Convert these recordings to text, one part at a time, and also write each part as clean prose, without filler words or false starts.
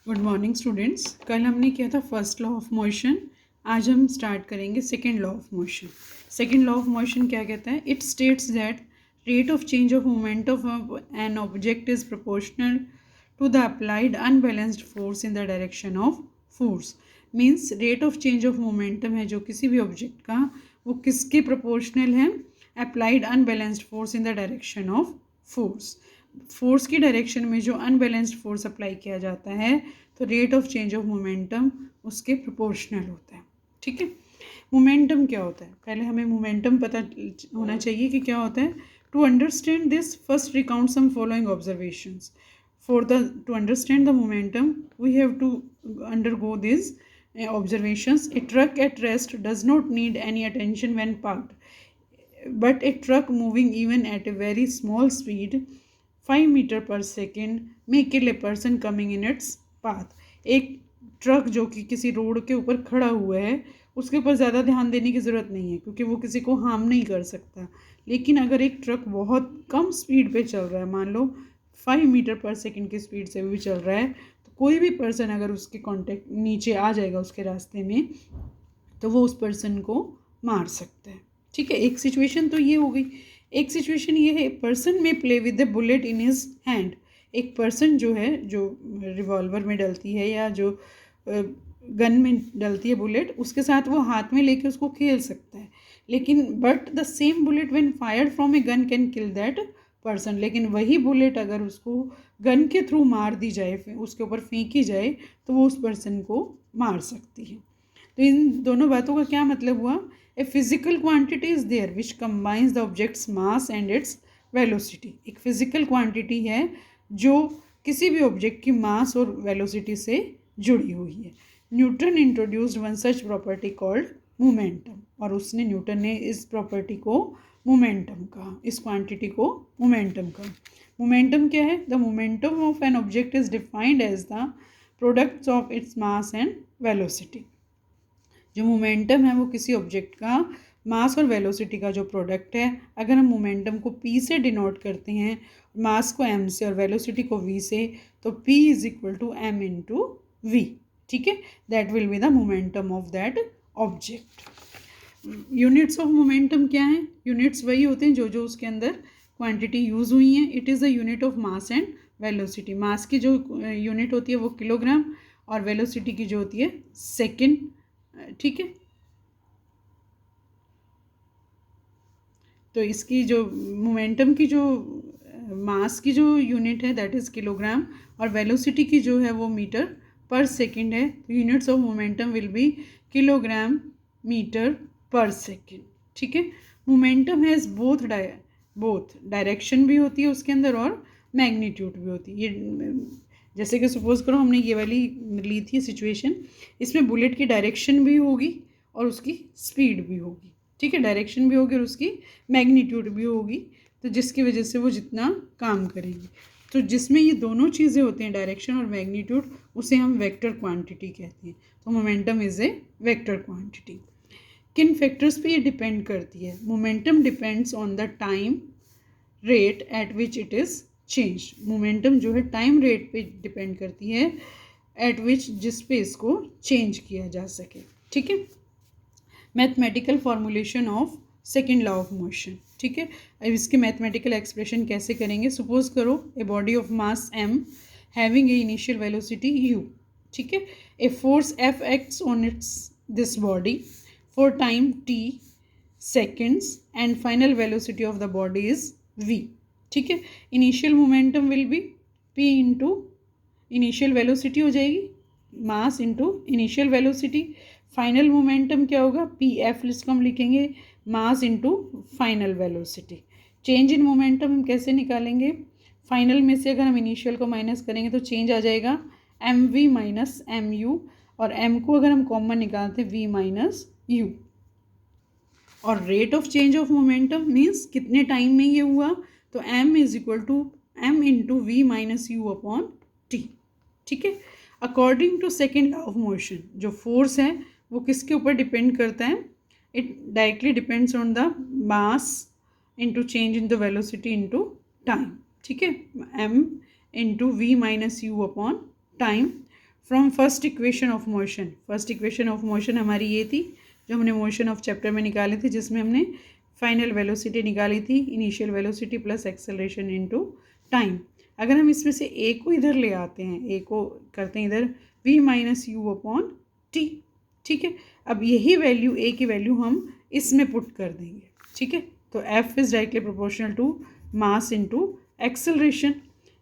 Good morning students. कल हमने किया था फर्स्ट लॉ ऑफ मोशन। आज हम स्टार्ट करेंगे second law of motion. Second law of motion क्या कहता है? It states that rate of change of moment of an object is proportional to the applied unbalanced force in the direction of force. Means rate of change of momentum है जो किसी भी object का, वो किसके प्रोपोर्शनल है? Applied unbalanced force in the direction of force. Force की direction में जो अनबैलेंस्ड फोर्स अप्लाई किया जाता है तो rate of change of momentum उसके प्रोपोर्शनल होता है। ठीक है, मोमेंटम क्या होता है? पहले हमें मोमेंटम पता होना चाहिए कि क्या होता है। To understand this first recount some following observations. To understand the momentum we have to undergo this observations. A truck at rest does not need any attention when parked, but a truck moving even at a very small speed 5 metre per second may kill a person coming in its path. एक truck जो कि किसी road के ऊपर खड़ा हुआ है उसके ऊपर ज़्यादा ध्यान देने की ज़रूरत नहीं है क्योंकि वो किसी को हार्म नहीं कर सकता। लेकिन अगर एक ट्रक बहुत कम स्पीड पे चल रहा है, मान लो 5 मीटर पर सेकेंड की स्पीड से भी चल रहा है, तो कोई भी पर्सन अगर उसके कांटेक्ट नीचे आ जाएगा उसके रास्ते में तो वो उस पर्सन को मार सकता है। ठीक है, एक सिचुएशन तो ये हो गई। एक सिचुएशन ये है, पर्सन में play with the bullet in his hand. एक पर्सन जो है, जो रिवॉल्वर में डलती है या जो गन में डलती है बुलेट, उसके साथ वो हाथ में लेके उसको खेल सकता है। लेकिन but the same bullet when fired from a gun can kill that person. लेकिन वही बुलेट अगर उसको गन के थ्रू मार दी जाए, उसके ऊपर फेंकी जाए, तो वो उस पर्सन को मार सकती है। तो इन दोनों बातों का क्या मतलब हुआ? A physical quantity is there which combines the object's mass and its velocity. एक फिजिकल क्वांटिटी है जो किसी भी ऑब्जेक्ट की मास और वेलोसिटी से जुड़ी हुई है। Newton introduced one such property called momentum, और उसने, न्यूटन ने इस प्रॉपर्टी को मोमेंटम कहा, इस क्वांटिटी को मोमेंटम कहा। मोमेंटम क्या है? The momentum of an object is defined as the products of its mass and velocity. जो मोमेंटम है वो किसी ऑब्जेक्ट का मास और वेलोसिटी का जो प्रोडक्ट है। अगर हम मोमेंटम को p से डिनोट करते हैं, मास को m से और वेलोसिटी को v से, तो p is equal to m into v। ठीक है, that will be the momentum of that object. Units of momentum क्या है? यूनिट्स वही होते हैं जो जो उसके अंदर क्वांटिटी यूज़ हुई हैं। It is the unit of mass and velocity. Mass की जो यूनिट होती है वो किलोग्राम और वेलोसिटी की जो होती है सेकेंड। ठीक है, तो इसकी जो मोमेंटम की जो मास की जो यूनिट है दैट इज़ किलोग्राम, और वेलोसिटी की जो है वो मीटर पर सेकेंड है। तो units of momentum will be kilogram metre per second. ठीक है, मोमेंटम हैज़ बोथ डायरेक्शन भी होती है उसके अंदर और मैग्नीट्यूड भी होती है। ये जैसे कि सपोज़ करो हमने ये वाली ली थी सिचुएशन, इसमें बुलेट की डायरेक्शन भी होगी और उसकी स्पीड भी होगी। ठीक है, डायरेक्शन भी होगी और उसकी मैग्नीट्यूड भी होगी, तो जिसकी वजह से वो जितना काम करेगी। तो जिसमें ये दोनों चीज़ें होती हैं, डायरेक्शन और मैग्नीट्यूड, उसे हम वेक्टर क्वांटिटी कहते हैं। तो momentum is a vector quantity. किन फैक्टर्स पे ये डिपेंड करती है? Momentum depends on the time rate at which it is change. Momentum जो है टाइम रेट पे डिपेंड करती है एट विच, जिस पे इसको चेंज किया जा सके। ठीक है, mathematical formulation of second law of motion. ठीक है, अब इसके मैथमेटिकल एक्सप्रेशन कैसे करेंगे? सपोज करो a body of mass m having a initial velocity u। ठीक है, a force F acts on it's this body for time t seconds and final velocity of the body is v। ठीक है, initial momentum will B p into initial velocity हो जाएगी, mass into initial velocity. Final momentum क्या होगा? P F इसको हम लिखेंगे mass into final velocity. Change in momentum हम कैसे निकालेंगे? फाइनल में से अगर हम इनिशियल को माइनस करेंगे तो चेंज आ जाएगा M V minus M U, और एम को अगर हम कॉमन निकालते वी माइनस यू। और rate of change of momentum means कितने टाइम में ये हुआ, तो m is equal to m into V minus U upon T. ठीक है, according to second law of motion जो फोर्स है वो किसके ऊपर डिपेंड करता है? It directly depends on the mass into change in the velocity into time. ठीक है, m into V minus U upon time. From first equation of motion. First equation of motion हमारी ये थी जो हमने मोशन ऑफ चैप्टर में निकाली थी, जिसमें हमने फाइनल वेलोसिटी निकाली थी, initial velocity plus acceleration into time. अगर हम इसमें से ए को इधर ले आते हैं, ए को करते हैं इधर v minus U upon T, ठीक है। अब यही वैल्यू ए की वैल्यू हम इसमें पुट कर देंगे, ठीक है। तो f is directly proportional to mass into acceleration.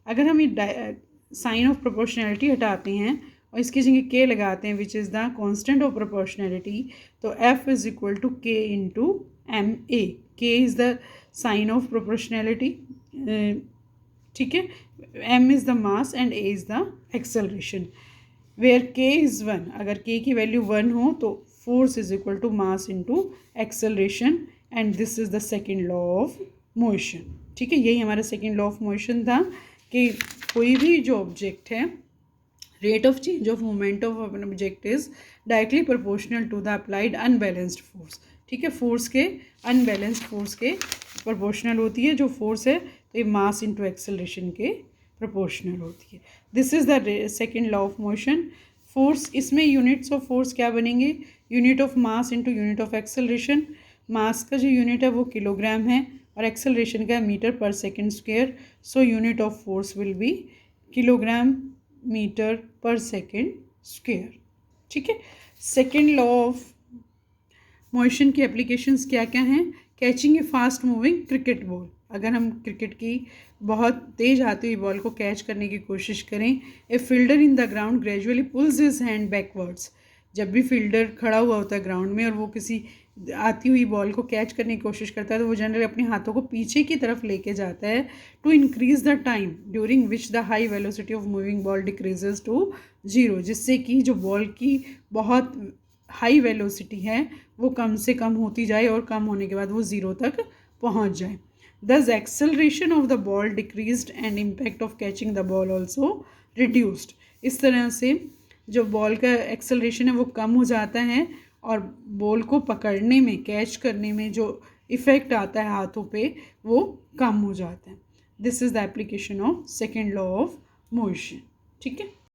अगर हम ये साइन ऑफ प्रोपोर्शनैलिटी हटाते हैं और इसकी जगह k लगाते हैं which is the constant of proportionality, तो f is equal to k into M A. k is the sign of proportionality, ठीक है, m is the mass and a is the acceleration. Where k is 1, अगर k की value 1 हो तो force is equal to mass into acceleration, and this is the second law of motion, ठीक है। यही हमारा सेकेंड लॉ ऑफ मोशन था कि कोई भी जो ऑब्जेक्ट है, rate of change of moment of an object is directly proportional to the applied unbalanced force, ठीक है। फोर्स के अनबैलेंस्ड फोर्स के प्रोपोर्शनल होती है जो फोर्स है, तो ये मास इनटू एक्सेलरेशन के प्रोपोर्शनल होती है। This is the second law of motion. Force, इसमें यूनिट्स ऑफ फोर्स क्या बनेंगे, unit of mass into unit of acceleration. Mass का जो यूनिट है वो किलोग्राम है और एक्सेलरेशन का metre per second square, so unit of force will be kilogram metre per second square, ठीक है। सेकेंड लॉ ऑफ मोशन की एप्लीकेशंस क्या क्या हैं। Catching a fast moving cricket ball, अगर हम क्रिकेट की बहुत तेज आती हुई बॉल को कैच करने की कोशिश करें, a fielder in the ground gradually pulls his hand backwards. जब भी फील्डर खड़ा हुआ होता है ग्राउंड में और वो किसी आती हुई बॉल को कैच करने की कोशिश करता है, तो वो जनरली अपने हाथों को पीछे की तरफ लेके जाता है to increase the time during which the high velocity of moving ball decreases to 0, जिससे कि जो बॉल की बहुत हाई वेलोसिटी है वो कम से कम होती जाए और कम होने के बाद वो 0 तक पहुंच जाए। Thus acceleration of the ball decreased and impact of catching the ball also reduced। इस तरह से जो बॉल का एक्सेलरेशन है वो कम हो जाता है और बॉल को पकड़ने में, कैच करने में जो इफ़ेक्ट आता है हाथों पे वो कम हो जाता है। This is the application of second law of motion, ठीक है।